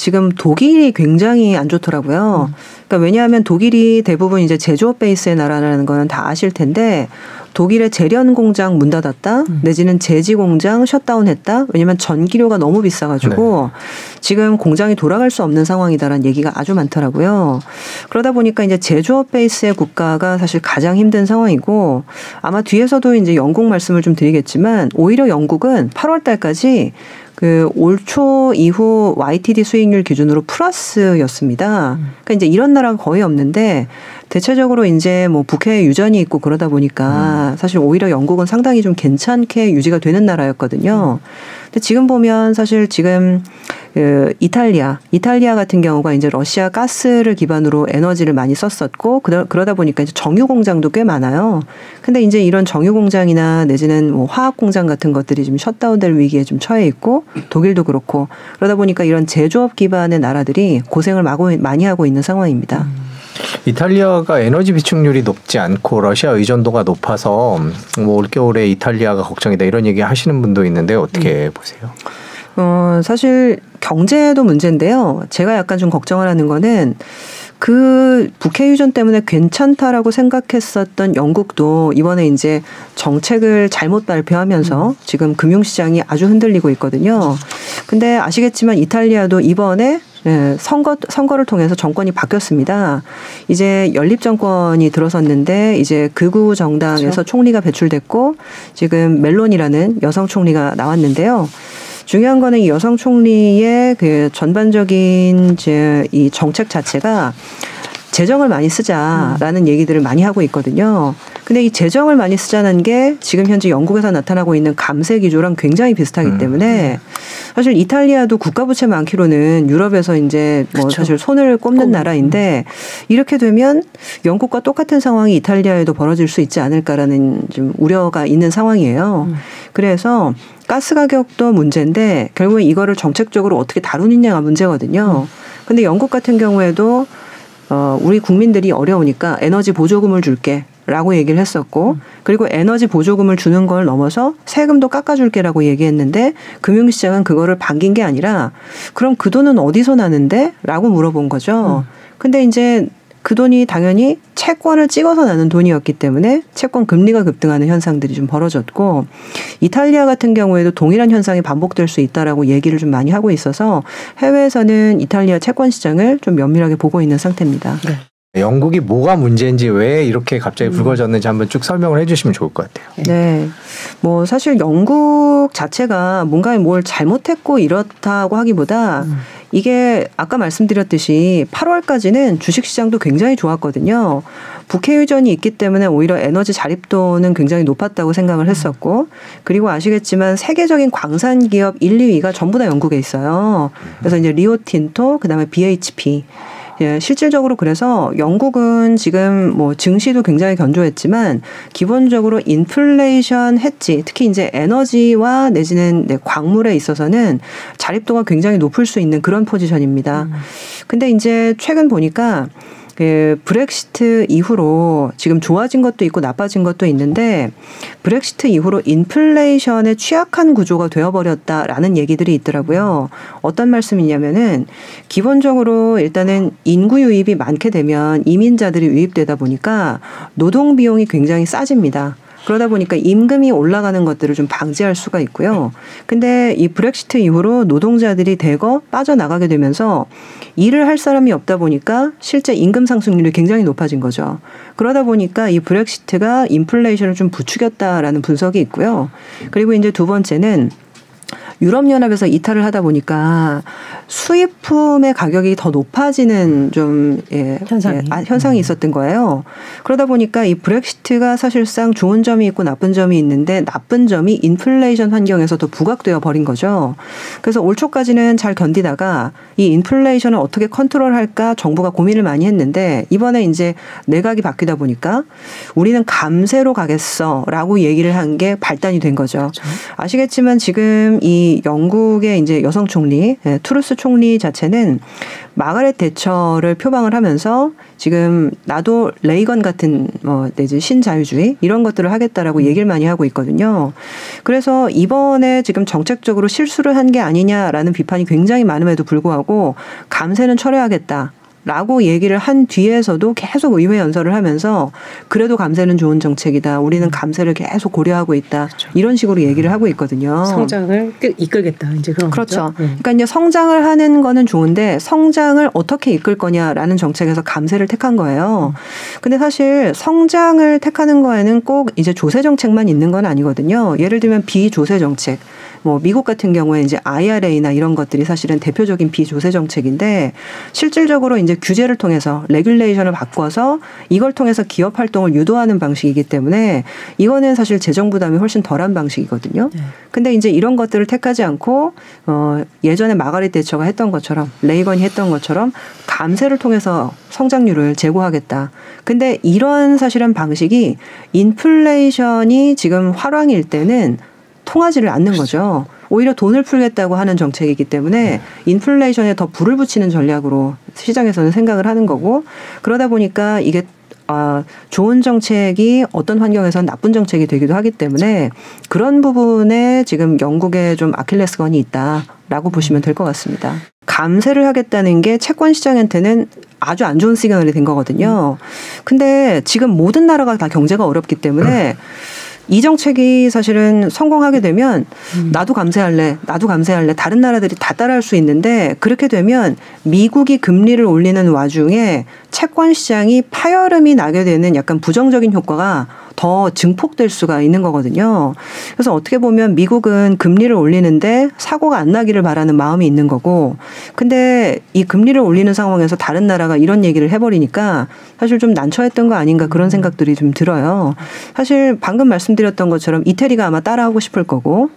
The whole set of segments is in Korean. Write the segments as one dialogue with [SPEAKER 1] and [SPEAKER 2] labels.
[SPEAKER 1] 지금 독일이 굉장히 안 좋더라고요. 그러니까 왜냐하면 독일이 대부분 이제 제조업 베이스의 나라라는 거는 다 아실 텐데 독일의 제련 공장 문 닫았다, 내지는 제지 공장 셧다운했다. 왜냐하면 전기료가 너무 비싸가지고 지금 공장이 돌아갈 수 없는 상황이다라는 얘기가 아주 많더라고요. 그러다 보니까 이제 제조업 베이스의 국가가 사실 가장 힘든 상황이고 아마 뒤에서도 이제 영국 말씀을 좀 드리겠지만 오히려 영국은 8월 달까지 그 올 초 이후 YTD 수익률 기준으로 플러스였습니다. 그러니까 이제 이런 나라가 거의 없는데 대체적으로 이제 뭐 북해에 유전이 있고 그러다 보니까 사실 오히려 영국은 상당히 좀 괜찮게 유지가 되는 나라였거든요. 근데 지금 보면 사실 지금 그 이탈리아 같은 경우가 이제 러시아 가스를 기반으로 에너지를 많이 썼었고 그러다 보니까 이제 정유 공장도 꽤 많아요. 근데 이제 이런 정유 공장이나 내지는 뭐 화학 공장 같은 것들이 좀 셧다운될 위기에 좀 처해 있고 독일도 그렇고 그러다 보니까 이런 제조업 기반의 나라들이 고생을 많이 하고 있는 상황입니다.
[SPEAKER 2] 이탈리아가 에너지 비축률이 높지 않고 러시아 의존도가 높아서 뭐 올겨울에 이탈리아가 걱정이다 이런 얘기 하시는 분도 있는데 어떻게 보세요?
[SPEAKER 1] 사실 경제도 문제인데요. 제가 약간 좀 걱정을 하는 거는 그 북해 유전 때문에 괜찮다라고 생각했었던 영국도 이번에 이제 정책을 잘못 발표하면서 지금 금융시장이 아주 흔들리고 있거든요. 근데 아시겠지만 이탈리아도 이번에 선거를 통해서 정권이 바뀌었습니다. 이제 연립 정권이 들어섰는데 이제 극우 정당에서 그렇죠. 총리가 배출됐고 지금 멜론이라는 여성 총리가 나왔는데요. 중요한 거는 이 여성 총리의 그 전반적인 이제 이 정책 자체가 재정을 많이 쓰자라는 얘기들을 많이 하고 있거든요. 근데 이 재정을 많이 쓰자는 게 지금 현재 영국에서 나타나고 있는 감세 기조랑 굉장히 비슷하기 때문에 사실 이탈리아도 국가 부채 많기로는 유럽에서 이제 뭐 그렇죠. 사실 손을 꼽는 나라인데 이렇게 되면 영국과 똑같은 상황이 이탈리아에도 벌어질 수 있지 않을까라는 좀 우려가 있는 상황이에요. 그래서 가스 가격도 문제인데 결국에 이거를 정책적으로 어떻게 다루느냐가 문제거든요. 근데 영국 같은 경우에도 우리 국민들이 어려우니까 에너지 보조금을 줄게. 라고 얘기를 했었고 그리고 에너지 보조금을 주는 걸 넘어서 세금도 깎아줄게라고 얘기했는데 금융시장은 그거를 반긴 게 아니라 그럼 그 돈은 어디서 나는데? 라고 물어본 거죠. 근데 이제 그 돈이 당연히 채권을 찍어서 나는 돈이었기 때문에 채권 금리가 급등하는 현상들이 좀 벌어졌고 이탈리아 같은 경우에도 동일한 현상이 반복될 수 있다라고 얘기를 좀 많이 하고 있어서 해외에서는 이탈리아 채권 시장을 좀 면밀하게 보고 있는 상태입니다.
[SPEAKER 2] 네. 영국이 뭐가 문제인지 왜 이렇게 갑자기 불거졌는지 한번 쭉 설명을 해 주시면 좋을 것 같아요.
[SPEAKER 1] 네. 뭐 사실 영국 자체가 뭔가 뭘 잘못했고 이렇다고 하기보다 이게 아까 말씀드렸듯이 8월까지는 주식시장도 굉장히 좋았거든요. 북해 유전이 있기 때문에 오히려 에너지 자립도는 굉장히 높았다고 생각을 했었고 그리고 아시겠지만 세계적인 광산 기업 1, 2위가 전부 다 영국에 있어요. 그래서 이제 리오틴토 그다음에 BHP 예, 실질적으로 그래서 영국은 지금 뭐 증시도 굉장히 견조했지만 기본적으로 인플레이션 해지 특히 이제 에너지와 내지는 광물에 있어서는 자립도가 굉장히 높을 수 있는 그런 포지션입니다. 근데 이제 최근 보니까 그 브렉시트 이후로 지금 좋아진 것도 있고 나빠진 것도 있는데 브렉시트 이후로 인플레이션에 취약한 구조가 되어버렸다라는 얘기들이 있더라고요. 어떤 말씀이냐면은 기본적으로 일단은 인구 유입이 많게 되면 이민자들이 유입되다 보니까 노동 비용이 굉장히 싸집니다. 그러다 보니까 임금이 올라가는 것들을 좀 방지할 수가 있고요. 근데 이 브렉시트 이후로 노동자들이 대거 빠져나가게 되면서 일을 할 사람이 없다 보니까 실제 임금 상승률이 굉장히 높아진 거죠. 그러다 보니까 이 브렉시트가 인플레이션을 좀 부추겼다라는 분석이 있고요. 그리고 이제 두 번째는 유럽연합에서 이탈을 하다 보니까 수입품의 가격이 더 높아지는 좀 현상이 있었던 거예요. 그러다 보니까 이 브렉시트가 사실상 좋은 점이 있고 나쁜 점이 있는데 나쁜 점이 인플레이션 환경에서 더 부각되어 버린 거죠. 그래서 올 초까지는 잘 견디다가 이 인플레이션을 어떻게 컨트롤할까 정부가 고민을 많이 했는데 이번에 이제 내각이 바뀌다 보니까 우리는 감세로 가겠어라고 얘기를 한 게 발단이 된 거죠. 그렇죠. 아시겠지만 지금 이 이 영국의 이제 여성 총리 트루스 총리 자체는 마가렛 대처를 표방을 하면서 지금 나도 레이건 같은 내지 신자유주의 이런 것들을 하겠다라고 얘기를 많이 하고 있거든요. 그래서 이번에 지금 정책적으로 실수를 한 게 아니냐라는 비판이 굉장히 많음에도 불구하고 감세는 철회하겠다. 라고 얘기를 한 뒤에서도 계속 의회 연설을 하면서 그래도 감세는 좋은 정책이다. 우리는 감세를 계속 고려하고 있다.
[SPEAKER 3] 그렇죠.
[SPEAKER 1] 이런 식으로 얘기를 하고 있거든요.
[SPEAKER 3] 성장을 이끌겠다. 이제 그런
[SPEAKER 1] 그렇죠.
[SPEAKER 3] 거죠.
[SPEAKER 1] 그러니까 이제 성장을 하는 거는 좋은데 성장을 어떻게 이끌 거냐라는 정책에서 감세를 택한 거예요. 근데 사실 성장을 택하는 거에는 꼭 이제 조세 정책만 있는 건 아니거든요. 예를 들면 비조세 정책. 뭐 미국 같은 경우에 이제 IRA나 이런 것들이 사실은 대표적인 비조세 정책인데 실질적으로 이제 규제를 통해서 레귤레이션을 바꿔서 이걸 통해서 기업 활동을 유도하는 방식이기 때문에 이거는 사실 재정 부담이 훨씬 덜한 방식이거든요. 근데 이제 이런 것들을 택하지 않고 예전에 마가렛 대처가 했던 것처럼 레이건이 했던 것처럼 감세를 통해서 성장률을 제고하겠다. 근데 이런 사실은 방식이 인플레이션이 지금 활황일 때는 통하지를 않는 거죠. 오히려 돈을 풀겠다고 하는 정책이기 때문에 인플레이션에 더 불을 붙이는 전략으로 시장에서는 생각을 하는 거고 그러다 보니까 이게 좋은 정책이 어떤 환경에서는 나쁜 정책이 되기도 하기 때문에 그런 부분에 지금 영국에 좀 아킬레스건이 있다라고 보시면 될 것 같습니다. 감세를 하겠다는 게 채권 시장한테는 아주 안 좋은 시그널이 된 거거든요. 근데 지금 모든 나라가 다 경제가 어렵기 때문에 이 정책이 사실은 성공하게 되면 나도 감세할래 다른 나라들이 다 따라할 수 있는데 그렇게 되면 미국이 금리를 올리는 와중에 채권 시장이 파열음이 나게 되는 약간 부정적인 효과가 더 증폭될 수가 있는 거거든요. 그래서 어떻게 보면 미국은 금리를 올리는데 사고가 안 나기를 바라는 마음이 있는 거고 근데 이 금리를 올리는 상황에서 다른 나라가 이런 얘기를 해버리니까 사실 좀 난처했던 거 아닌가 그런 생각들이 좀 들어요. 사실 방금 말씀드렸던 것처럼 이태리가 아마 따라하고 싶을 거고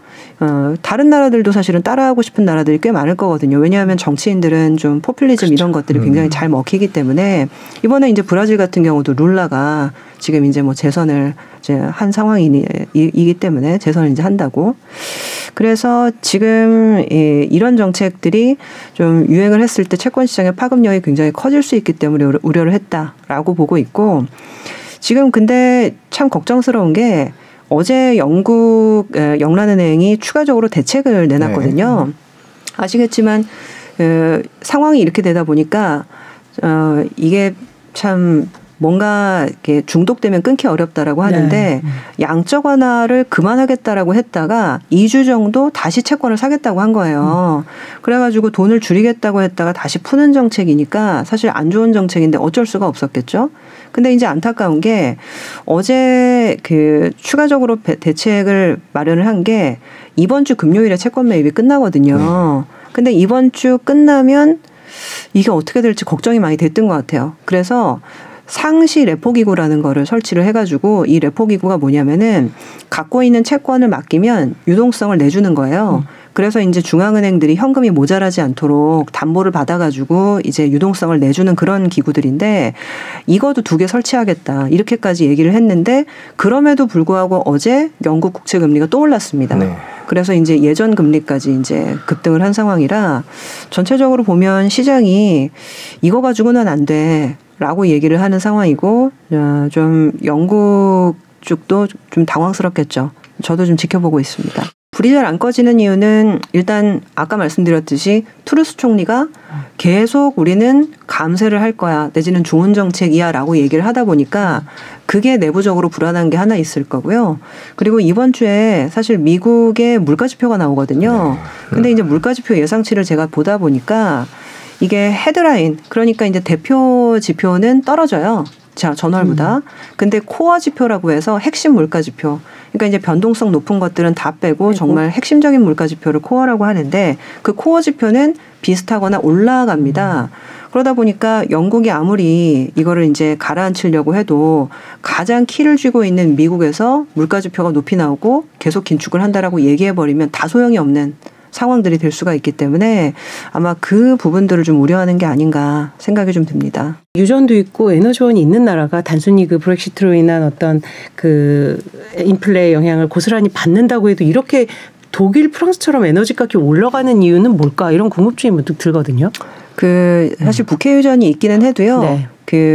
[SPEAKER 1] 다른 나라들도 사실은 따라하고 싶은 나라들이 꽤 많을 거거든요. 왜냐하면 정치인들은 좀 포퓰리즘 이런 것들이 굉장히 잘 먹히기 때문에 이번에 이제 브라질 같은 경우도 룰라가 지금 이제 뭐 재선을 이제 한 상황이기 때문에 재선을 이제 한다고. 그래서 지금 이런 정책들이 좀 유행을 했을 때 채권 시장의 파급력이 굉장히 커질 수 있기 때문에 우려를 했다라고 보고 있고 지금 근데 참 걱정스러운 게 어제 영국 영란은행이 추가적으로 대책을 내놨거든요. 아시겠지만 상황이 이렇게 되다 보니까 이게 참 뭔가 이렇게 중독되면 끊기 어렵다라고 하는데 양적 완화를 그만하겠다라고 했다가 2주 정도 다시 채권을 사겠다고 한 거예요. 그래가지고 돈을 줄이겠다고 했다가 다시 푸는 정책이니까 사실 안 좋은 정책인데 어쩔 수가 없었겠죠. 근데 이제 안타까운 게 어제 그 추가적으로 대책을 마련을 한 게 이번 주 금요일에 채권 매입이 끝나거든요. 근데 이번 주 끝나면 이게 어떻게 될지 걱정이 많이 됐던 것 같아요. 그래서 상시 레포기구라는 거를 설치를 해가지고 이 레포기구가 뭐냐면은 갖고 있는 채권을 맡기면 유동성을 내주는 거예요. 그래서 이제 중앙은행들이 현금이 모자라지 않도록 담보를 받아가지고 이제 유동성을 내주는 그런 기구들인데 이것도 2개 설치하겠다 이렇게까지 얘기를 했는데 그럼에도 불구하고 어제 영국 국채 금리가 또 올랐습니다. 네. 그래서 이제 예전 금리까지 이제 급등을 한 상황이라 전체적으로 보면 시장이 이거 가지고는 안 돼라고 얘기를 하는 상황이고 좀 영국 쪽도 좀 당황스럽겠죠. 저도 좀 지켜보고 있습니다. 불이 잘 안 꺼지는 이유는 일단 아까 말씀드렸듯이 트루스 총리가 계속 우리는 감세를 할 거야 내지는 좋은 정책이야 라고 얘기를 하다 보니까 그게 내부적으로 불안한 게 하나 있을 거고요. 그리고 이번 주에 사실 미국의 물가지표가 나오거든요. 근데 이제 물가지표 예상치를 제가 보다 보니까 이게 헤드라인 그러니까 이제 대표 지표는 떨어져요. 자, 전월보다. 근데 코어 지표라고 해서 핵심 물가 지표. 그러니까 이제 변동성 높은 것들은 다 빼고 정말 핵심적인 물가 지표를 코어라고 하는데 그 코어 지표는 비슷하거나 올라갑니다. 그러다 보니까 영국이 아무리 이거를 이제 가라앉히려고 해도 가장 키를 쥐고 있는 미국에서 물가 지표가 높이 나오고 계속 긴축을 한다라고 얘기해버리면 다 소용이 없는 상황들이 될 수가 있기 때문에 아마 그 부분들을 좀 우려하는 게 아닌가 생각이 좀 듭니다.
[SPEAKER 3] 유전도 있고 에너지원이 있는 나라가 단순히 그 브렉시트로 인한 어떤 그 인플레 영향을 고스란히 받는다고 해도 이렇게 독일, 프랑스처럼 에너지 값이 올라가는 이유는 뭘까? 이런 궁금증이 문득 들거든요.
[SPEAKER 1] 사실 북해 유전이 있기는 해도요.
[SPEAKER 3] 네.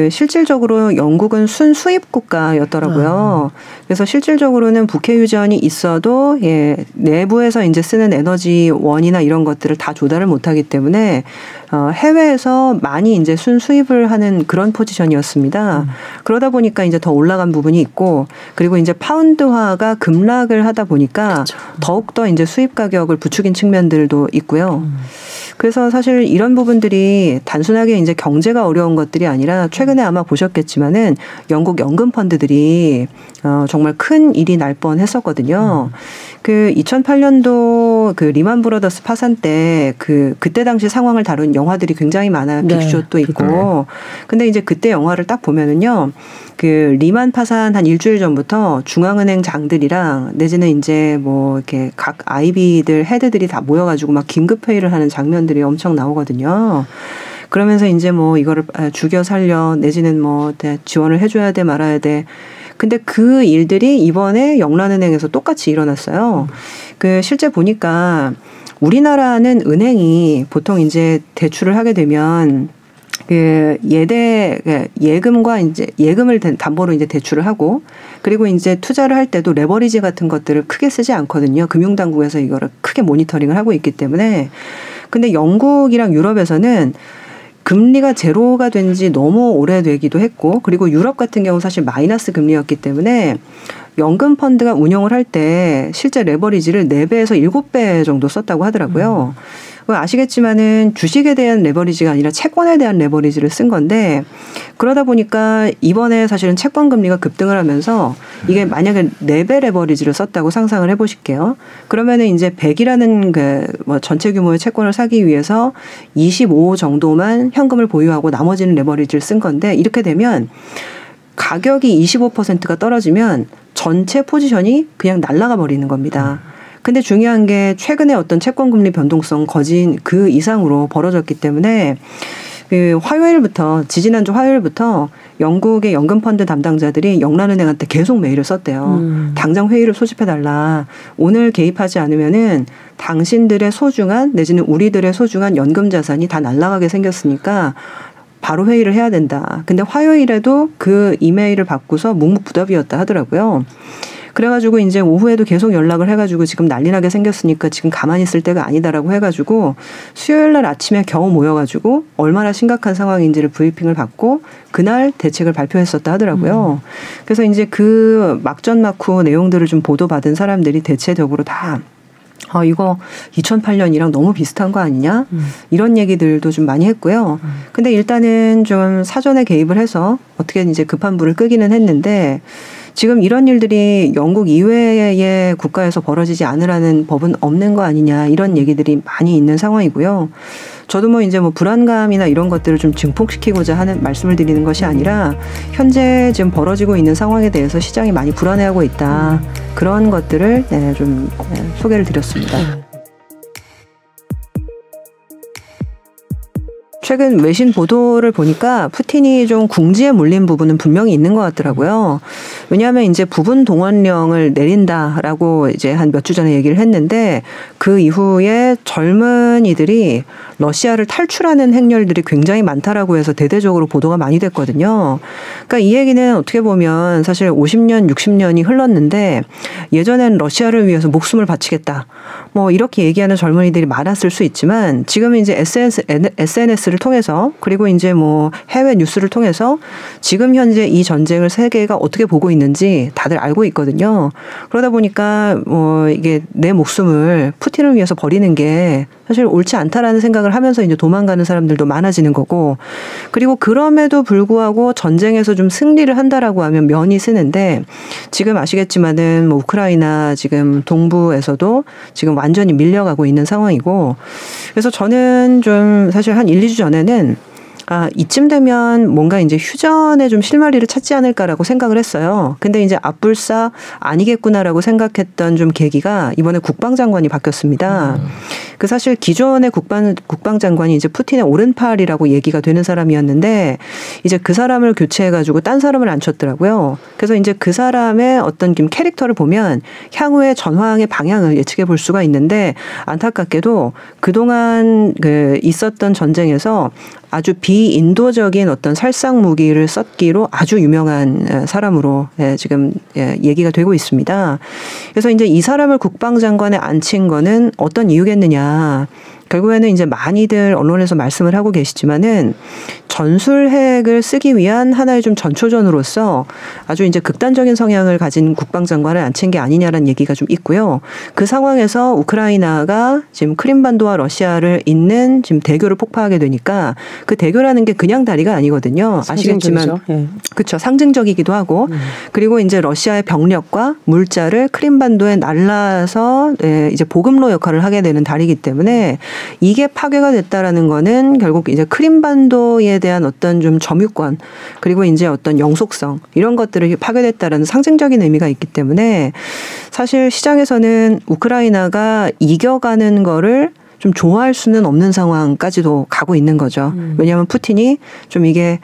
[SPEAKER 1] 실질적으로 영국은 순수입 국가였더라고요. 그래서 실질적으로는 북해 유전이 있어도 내부에서 이제 쓰는 에너지원이나 이런 것들을 다 조달을 못하기 때문에 해외에서 많이 이제 순수입을 하는 그런 포지션이었습니다. 그러다 보니까 이제 더 올라간 부분이 있고, 그리고 이제 파운드화가 급락을 하다 보니까
[SPEAKER 3] 그렇죠.
[SPEAKER 1] 더욱더 이제 수입 가격을 부추긴 측면들도 있고요. 그래서 사실 이런 부분들이 단순하게 이제 경제가 어려운 것들이 아니라 최근에 아마 보셨겠지만은 영국 연금 펀드들이 정말 큰 일이 날 뻔했었거든요. 2008년도 리만 브라더스 파산 때 그때 당시 상황을 다룬 영화들이 굉장히 많아요. 빅숏도 있고. 근데 이제 그때 영화를 딱 보면은요. 리만 파산 한 일주일 전부터 중앙은행 장들이랑 내지는 이제 뭐 이렇게 각 IB들 헤드들이 다 모여가지고 막 긴급 회의를 하는 장면들이 엄청 나오거든요. 그러면서 이제 뭐 이거를 죽여 살려 내지는 뭐 지원을 해줘야 돼 말아야 돼. 근데 그 일들이 이번에 영란은행에서 똑같이 일어났어요. 실제 보니까 우리나라는 은행이 보통 이제 대출을 하게 되면 예금과 이제 예금을 담보로 이제 대출을 하고, 그리고 이제 투자를 할 때도 레버리지 같은 것들을 크게 쓰지 않거든요. 금융당국에서 이거를 크게 모니터링을 하고 있기 때문에. 근데 영국이랑 유럽에서는 금리가 제로가 된 지 너무 오래되기도 했고, 그리고 유럽 같은 경우 사실 마이너스 금리였기 때문에 연금 펀드가 운용을 할 때 실제 레버리지를 4배에서 7배 정도 썼다고 하더라고요. 아시겠지만은 주식에 대한 레버리지가 아니라 채권에 대한 레버리지를 쓴 건데, 그러다 보니까 이번에 사실은 채권 금리가 급등을 하면서 이게 만약에 4배 레버리지를 썼다고 상상을 해보실게요. 그러면은 이제 100이라는 전체 규모의 채권을 사기 위해서 25 정도만 현금을 보유하고 나머지는 레버리지를 쓴 건데, 이렇게 되면 가격이 25%가 떨어지면 전체 포지션이 그냥 날아가 버리는 겁니다. 근데 중요한 게 최근에 어떤 채권 금리 변동성 거진 그 이상으로 벌어졌기 때문에 지지난주 화요일부터 영국의 연금 펀드 담당자들이 영란은행한테 계속 메일을 썼대요. 당장 회의를 소집해달라. 오늘 개입하지 않으면은 당신들의 소중한 내지는 우리들의 소중한 연금 자산이 다 날아가게 생겼으니까 바로 회의를 해야 된다. 근데 화요일에도 그 이메일을 받고서 묵묵부답이었다 하더라고요. 그래가지고 이제 오후에도 계속 연락을 해가지고 지금 난리나게 생겼으니까 지금 가만히 있을 때가 아니다라고 해가지고 수요일 날 아침에 겨우 모여가지고 얼마나 심각한 상황인지를 브리핑을 받고 그날 대책을 발표했었다 하더라고요. 그래서 이제 그 막전막후 내용들을 좀 보도받은 사람들이 대체적으로 다 이거 2008년이랑 너무 비슷한 거 아니냐? 이런 얘기들도 좀 많이 했고요. 근데 일단은 좀 사전에 개입을 해서 어떻게 이제 급한 불을 끄기는 했는데, 지금 이런 일들이 영국 이외의 국가에서 벌어지지 않으라는 법은 없는 거 아니냐, 이런 얘기들이 많이 있는 상황이고요. 저도 뭐 이제 뭐 불안감이나 이런 것들을 좀 증폭시키고자 하는 말씀을 드리는 것이 아니라 현재 지금 벌어지고 있는 상황에 대해서 시장이 많이 불안해하고 있다. 그런 것들을 좀 소개를 드렸습니다. 최근 외신 보도를 보니까 푸틴이 좀 궁지에 몰린 부분은 분명히 있는 것 같더라고요. 왜냐하면 이제 부분 동원령을 내린다라고 이제 한 몇 주 전에 얘기를 했는데, 그 이후에 젊은이들이 러시아를 탈출하는 행렬들이 굉장히 많다라고 해서 대대적으로 보도가 많이 됐거든요. 그러니까 이 얘기는 어떻게 보면 사실 50년, 60년이 흘렀는데 예전엔 러시아를 위해서 목숨을 바치겠다, 뭐 이렇게 얘기하는 젊은이들이 많았을 수 있지만, 지금 이제 SNS를 통해서, 그리고 이제 뭐 해외 뉴스를 통해서 지금 현재 이 전쟁을 세계가 어떻게 보고 있는지 다들 알고 있거든요. 그러다 보니까 이게 내 목숨을 푸틴을 위해서 버리는 게 사실 옳지 않다라는 생각을 하면서 이제 도망가는 사람들도 많아지는 거고, 그리고 그럼에도 불구하고 전쟁에서 좀 승리를 한다라고 하면 면이 쓰는데, 지금 아시겠지만은 뭐 우크라이나 지금 동부에서도 지금 완전히 밀려가고 있는 상황이고, 그래서 저는 좀 사실 한 1, 2주 전에는 이쯤 되면 뭔가 이제 휴전에 좀 실마리를 찾지 않을까라고 생각을 했어요. 근데 이제 앞불싸 아니겠구나라고 생각했던 좀 계기가 이번에 국방장관이 바뀌었습니다. 그 사실 기존의 국방장관이 이제 푸틴의 오른팔이라고 얘기가 되는 사람이었는데 이제 그 사람을 교체해가지고 딴 사람을 앉혔더라고요. 그래서 이제 그 사람의 어떤 캐릭터를 보면 향후의 전황의 방향을 예측해 볼 수가 있는데 안타깝게도 그동안 있었던 전쟁에서 아주 비인도적인 어떤 살상 무기를 썼기로 아주 유명한 사람으로 지금 얘기가 되고 있습니다. 그래서 이제 이 사람을 국방장관에 앉힌 거는 어떤 이유겠느냐. 결국에는 이제 많이들 언론에서 말씀을 하고 계시지만은 전술핵을 쓰기 위한 하나의 좀 전초전으로서 아주 이제 극단적인 성향을 가진 국방장관을 앉힌 게 아니냐라는 얘기가 좀 있고요. 그 상황에서 우크라이나가 지금 크림반도와 러시아를 잇는 지금 대교를 폭파하게 되니까 그 대교라는 게 그냥 다리가 아니거든요. 아시겠지만 그렇죠. 상징적이기도 하고 그리고 이제 러시아의 병력과 물자를 크림반도에 날라서 이제 보급로 역할을 하게 되는 다리이기 때문에 이게 파괴가 됐다라는 거는 결국 이제 크림반도에 대한 어떤 좀 점유권 그리고 이제 어떤 영속성 이런 것들이 파괴됐다라는 상징적인 의미가 있기 때문에 사실 시장에서는 우크라이나가 이겨가는 거를 좀 좋아할 수는 없는 상황까지도 가고 있는 거죠. 왜냐하면 푸틴이 좀 이게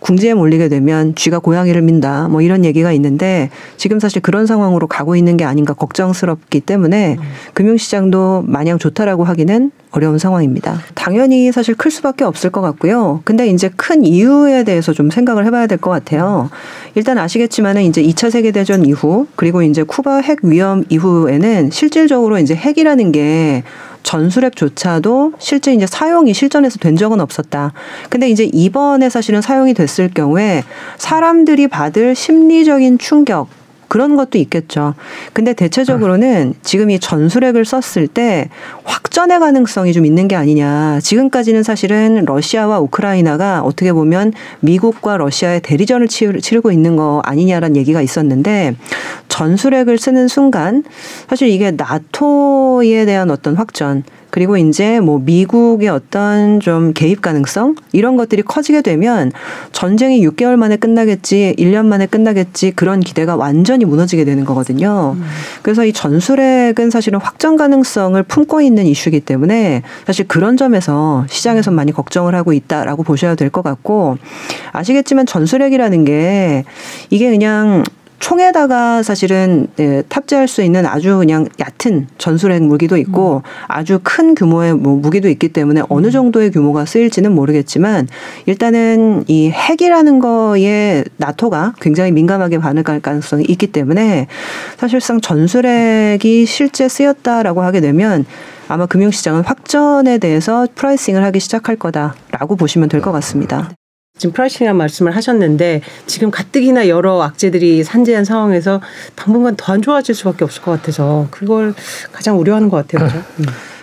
[SPEAKER 1] 궁지에 몰리게 되면 쥐가 고양이를 민다 뭐 이런 얘기가 있는데 지금 사실 그런 상황으로 가고 있는 게 아닌가 걱정스럽기 때문에 금융시장도 마냥 좋다라고 하기는 어려운 상황입니다. 당연히 사실 클 수밖에 없을 것 같고요. 근데 이제 큰 이유에 대해서 좀 생각을 해봐야 될 것 같아요. 일단 아시겠지만은 이제 2차 세계대전 이후 그리고 이제 쿠바 핵 위험 이후에는 실질적으로 이제 핵이라는 게 전술핵조차도 실제 이제 사용이 실전에서 된 적은 없었다. 근데 이제 이번에 사실은 사용이 됐을 경우에 사람들이 받을 심리적인 충격 그런 것도 있겠죠. 근데 대체적으로는 지금 이 전술핵을 썼을 때 확전의 가능성이 좀 있는 게 아니냐. 지금까지는 사실은 러시아와 우크라이나가 어떻게 보면 미국과 러시아의 대리전을 치르고 있는 거 아니냐라는 얘기가 있었는데 전술핵을 쓰는 순간 사실 이게 나토에 대한 어떤 확전 그리고 이제 뭐 미국의 어떤 좀 개입 가능성 이런 것들이 커지게 되면 전쟁이 6개월 만에 끝나겠지, 1년 만에 끝나겠지 그런 기대가 완전히 무너지게 되는 거거든요. 그래서 이 전술핵은 사실은 확전 가능성을 품고 있는 이슈이기 때문에 사실 그런 점에서 시장에서 많이 걱정을 하고 있다라고 보셔야 될 것 같고 아시겠지만 전술핵이라는 게 이게 그냥 총에다가 사실은 탑재할 수 있는 아주 그냥 얕은 전술핵 무기도 있고 아주 큰 규모의 무기도 있기 때문에 어느 정도의 규모가 쓰일지는 모르겠지만 일단은 이 핵이라는 거에 나토가 굉장히 민감하게 반응할 가능성이 있기 때문에 사실상 전술핵이 실제 쓰였다라고 하게 되면 아마 금융시장은 확전에 대해서 프라이싱을 하기 시작할 거다라고 보시면 될 것 같습니다.
[SPEAKER 3] 지금 프라이싱이라는 말씀을 하셨는데 지금 가뜩이나 여러 악재들이 산재한 상황에서 당분간 더 안 좋아질 수밖에 없을 것 같아서 그걸 가장 우려하는 것 같아요. 그렇죠?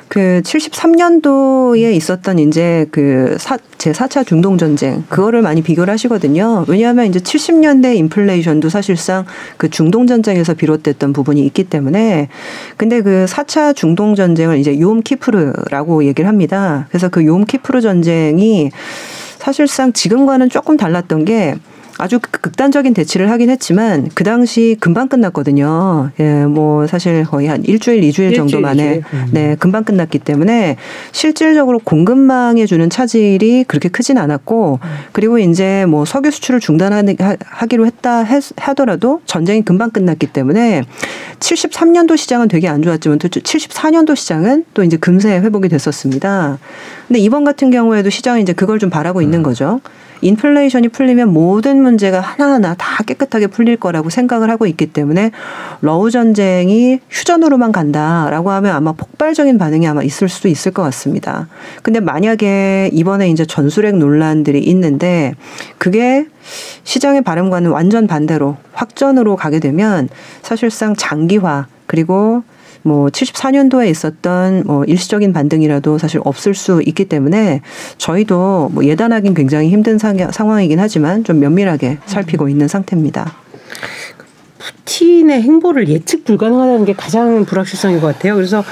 [SPEAKER 1] 그 73년도에 있었던 이제 그 제4차 중동전쟁 그거를 많이 비교를 하시거든요. 왜냐하면 이제 70년대 인플레이션도 사실상 그 중동전쟁에서 비롯됐던 부분이 있기 때문에 근데 그 4차 중동전쟁을 이제 욤 키프르라고 얘기를 합니다. 그래서 그 욤 키프르 전쟁이 사실상 지금과는 조금 달랐던 게 아주 극단적인 대치를 하긴 했지만 그 당시 금방 끝났거든요. 예, 뭐 사실 거의 한 일주일, 2주일 정도 만에 네, 금방 끝났기 때문에 실질적으로 공급망에 주는 차질이 그렇게 크진 않았고 그리고 이제 뭐 석유 수출을 중단하기로 하더라도 전쟁이 금방 끝났기 때문에 73년도 시장은 되게 안 좋았지만 또 74년도 시장은 또 이제 금세 회복이 됐었습니다. 근데 이번 같은 경우에도 시장은 이제 그걸 좀 바라고 있는 거죠. 인플레이션이 풀리면 모든 문제가 하나하나 다 깨끗하게 풀릴 거라고 생각을 하고 있기 때문에 러우 전쟁이 휴전으로만 간다라고 하면 아마 폭발적인 반응이 아마 있을 수도 있을 것 같습니다. 근데 만약에 이번에 이제 전술핵 논란들이 있는데 그게 시장의 바람과는 완전 반대로 확전으로 가게 되면 사실상 장기화 그리고 뭐 74년도에 있었던 뭐 일시적인 반등이라도 사실 없을 수 있기 때문에 저희도 뭐 예단하기는 굉장히 힘든 상황이긴 하지만 좀 면밀하게 살피고 있는 상태입니다.
[SPEAKER 3] 푸틴의 행보를 예측 불가능하다는 게 가장 불확실성인 것 같아요. 그래서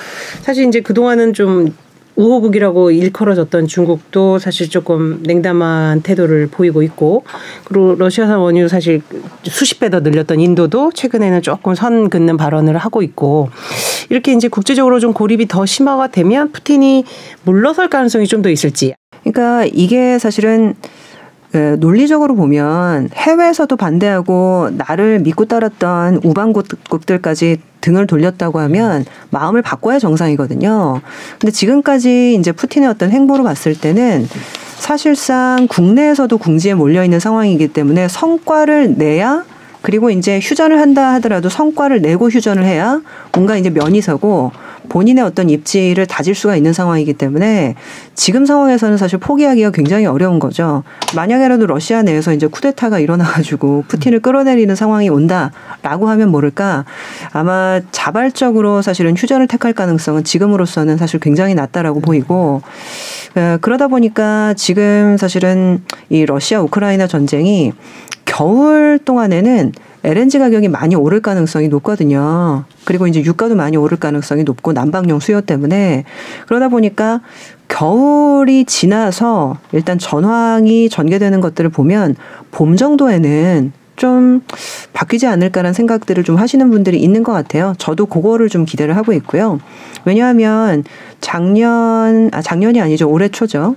[SPEAKER 3] 사실 이제 그동안은 좀 우호국이라고 일컬어졌던 중국도 사실 조금 냉담한 태도를 보이고 있고, 그리고 러시아산 원유 사실 수십 배 더 늘렸던 인도도 최근에는 조금 선 긋는 발언을 하고 있고, 이렇게 이제 국제적으로 좀 고립이 더 심화가 되면 푸틴이 물러설 가능성이 좀 더 있을지.
[SPEAKER 1] 그러니까 이게 사실은 논리적으로 보면 해외에서도 반대하고 나를 믿고 따랐던 우방국들까지 등을 돌렸다고 하면 마음을 바꿔야 정상이거든요. 근데 지금까지 이제 푸틴의 어떤 행보로 봤을 때는 사실상 국내에서도 궁지에 몰려 있는 상황이기 때문에 성과를 내야, 그리고 이제 휴전을 한다 하더라도 성과를 내고 휴전을 해야 뭔가 이제 면이 서고 본인의 어떤 입지를 다질 수가 있는 상황이기 때문에 지금 상황에서는 사실 포기하기가 굉장히 어려운 거죠. 만약에라도 러시아 내에서 이제 쿠데타가 일어나가지고 푸틴을 끌어내리는 상황이 온다라고 하면 모를까, 아마 자발적으로 사실은 휴전을 택할 가능성은 지금으로서는 사실 굉장히 낮다라고 보이고, 그러다 보니까 지금 사실은 이 러시아 우크라이나 전쟁이 겨울 동안에는 LNG 가격이 많이 오를 가능성이 높거든요. 그리고 이제 유가도 많이 오를 가능성이 높고 난방용 수요 때문에, 그러다 보니까 겨울이 지나서 일단 전황이 전개되는 것들을 보면 봄 정도에는 좀 바뀌지 않을까라는 생각들을 좀 하시는 분들이 있는 것 같아요. 저도 그거를 좀 기대를 하고 있고요. 왜냐하면 작년이 아니죠. 올해 초죠.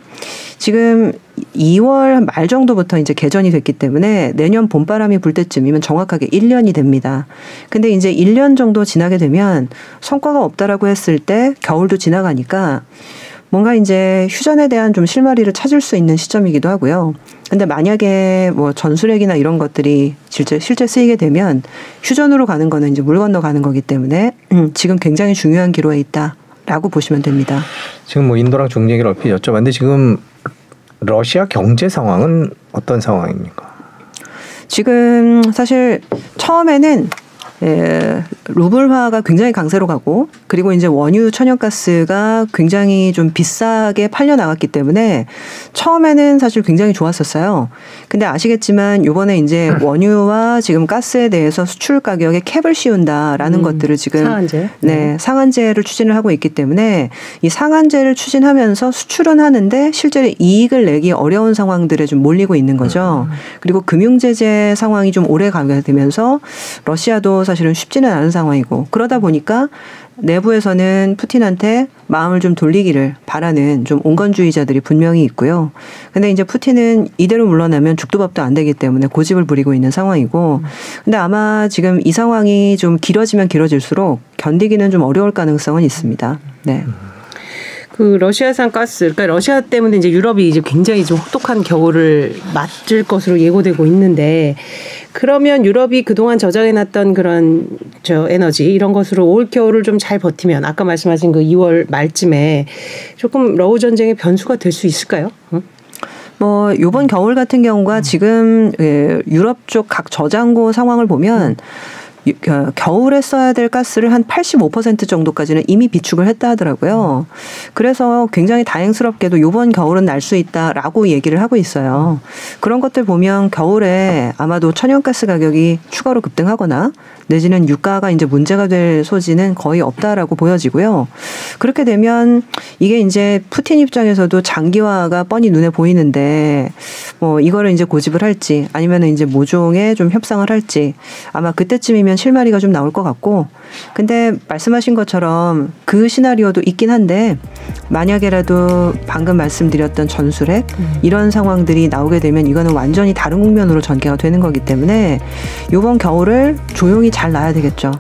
[SPEAKER 1] 지금 2월 말 정도부터 이제 개전이 됐기 때문에 내년 봄바람이 불 때쯤이면 정확하게 1년이 됩니다. 근데 이제 1년 정도 지나게 되면 성과가 없다라고 했을 때 겨울도 지나가니까 뭔가 이제 휴전에 대한 좀 실마리를 찾을 수 있는 시점이기도 하고요. 근데 만약에 뭐 전술핵이나 이런 것들이 실제 쓰이게 되면 휴전으로 가는 거는 이제 물 건너 가는 거기 때문에 지금 굉장히 중요한 기로에 있다라고 보시면 됩니다.
[SPEAKER 2] 지금 뭐 인도랑 중국 얘기를 얼핏 여쭤봤는데 지금 러시아 경제 상황은 어떤 상황입니까?
[SPEAKER 1] 지금 사실 처음에는 루블화가 굉장히 강세로 가고, 그리고 이제 원유 천연가스가 굉장히 좀 비싸게 팔려 나갔기 때문에 처음에는 사실 굉장히 좋았었어요. 근데 아시겠지만 요번에 이제 원유와 지금 가스에 대해서 수출 가격에 캡을 씌운다라는 것들을 지금
[SPEAKER 3] 상한제.
[SPEAKER 1] 상한제를 추진을 하고 있기 때문에 이 상한제를 추진하면서 수출은 하는데 실제로 이익을 내기 어려운 상황들에 좀 몰리고 있는 거죠. 그리고 금융제재 상황이 좀 오래 가게 되면서 러시아도 사실은 쉽지는 않은 상황이고, 그러다 보니까 내부에서는 푸틴한테 마음을 좀 돌리기를 바라는 좀 온건주의자들이 분명히 있고요. 근데 이제 푸틴은 이대로 물러나면 죽도 밥도 안 되기 때문에 고집을 부리고 있는 상황이고, 근데 아마 지금 이 상황이 좀 길어지면 길어질수록 견디기는 좀 어려울 가능성은 있습니다. 네.
[SPEAKER 3] 그 러시아산 가스, 그러니까 러시아 때문에 이제 유럽이 이제 굉장히 좀 혹독한 겨울을 맞을 것으로 예고되고 있는데, 그러면 유럽이 그동안 저장해놨던 그런 에너지 이런 것으로 올 겨울을 좀 잘 버티면 아까 말씀하신 그 2월 말쯤에 조금 러우 전쟁의 변수가 될 수 있을까요?
[SPEAKER 1] 뭐 이번 겨울 같은 경우가 지금 유럽 쪽 각 저장고 상황을 보면 겨울에 써야 될 가스를 한 85% 정도까지는 이미 비축을 했다 하더라고요. 그래서 굉장히 다행스럽게도 이번 겨울은 날 수 있다라고 얘기를 하고 있어요. 그런 것들 보면 겨울에 아마도 천연가스 가격이 추가로 급등하거나 내지는 유가가 이제 문제가 될 소지는 거의 없다라고 보여지고요. 그렇게 되면 이게 이제 푸틴 입장에서도 장기화가 뻔히 눈에 보이는데, 뭐 이거를 이제 고집을 할지 아니면 이제 모종의 좀 협상을 할지 아마 그때쯤이면 실마리가 좀 나올 것 같고, 근데 말씀하신 것처럼 그 시나리오도 있긴 한데 만약에라도 방금 말씀드렸던 전술핵 이런 상황들이 나오게 되면 이거는 완전히 다른 국면으로 전개가 되는 거기 때문에 이번 겨울을 조용히 잘 놔야 되겠죠.